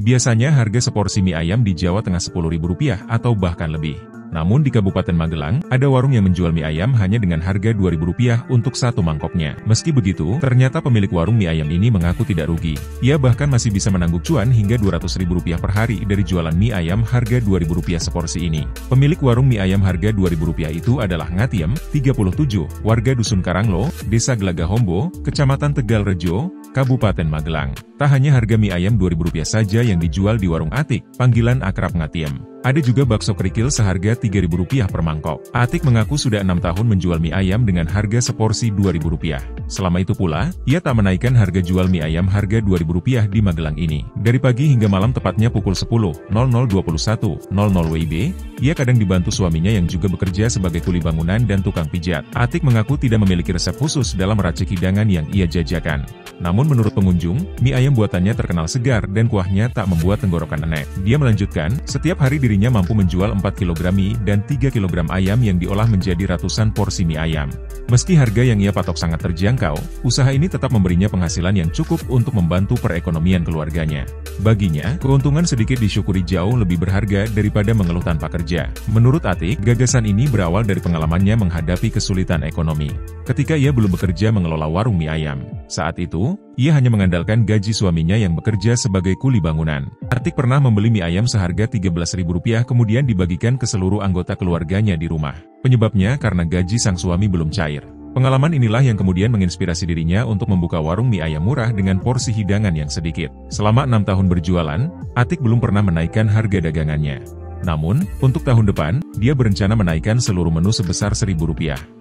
Biasanya harga seporsi mie ayam di Jawa Tengah Rp10.000 atau bahkan lebih. Namun di Kabupaten Magelang, ada warung yang menjual mie ayam hanya dengan harga Rp2.000 untuk satu mangkoknya. Meski begitu, ternyata pemilik warung mie ayam ini mengaku tidak rugi. Ia bahkan masih bisa menangguk cuan hingga Rp200.000 per hari dari jualan mie ayam harga Rp2.000 seporsi ini. Pemilik warung mie ayam harga Rp2.000 itu adalah Ngatiem, 37, warga Dusun Karanglo, Desa Gelagahombo, Kecamatan Tegal Rejo, Kabupaten Magelang. Tak hanya harga mie ayam Rp2.000 saja yang dijual di warung Atik, panggilan akrab Ngatiem. Ada juga bakso kerikil seharga Rp3.000 per mangkok. Atik mengaku sudah 6 tahun menjual mie ayam dengan harga seporsi Rp2.000. Selama itu pula, ia tak menaikkan harga jual mie ayam harga Rp2.000 di Magelang ini. Dari pagi hingga malam tepatnya pukul 10.00-21.00 WIB, ia kadang dibantu suaminya yang juga bekerja sebagai kuli bangunan dan tukang pijat. Atik mengaku tidak memiliki resep khusus dalam meracik hidangan yang ia jajakan. Namun menurut pengunjung, mie ayam buatannya terkenal segar dan kuahnya tak membuat tenggorokan enek. Dia melanjutkan, setiap hari dirinya mampu menjual 4 kg mie dan 3 kg ayam yang diolah menjadi ratusan porsi mie ayam. Meski harga yang ia patok sangat terjangkau, usaha ini tetap memberinya penghasilan yang cukup untuk membantu perekonomian keluarganya. Baginya, keuntungan sedikit disyukuri jauh lebih berharga daripada mengeluh tanpa kerja. Menurut Atik, gagasan ini berawal dari pengalamannya menghadapi kesulitan ekonomi. Ketika ia belum bekerja mengelola warung mie ayam. Saat itu, ia hanya mengandalkan gaji suaminya yang bekerja sebagai kuli bangunan. Atik pernah membeli mie ayam seharga Rp13.000 kemudian dibagikan ke seluruh anggota keluarganya di rumah. Penyebabnya karena gaji sang suami belum cair. Pengalaman inilah yang kemudian menginspirasi dirinya untuk membuka warung mie ayam murah dengan porsi hidangan yang sedikit. Selama 6 tahun berjualan, Atik belum pernah menaikkan harga dagangannya. Namun, untuk tahun depan, dia berencana menaikkan seluruh menu sebesar Rp1.000.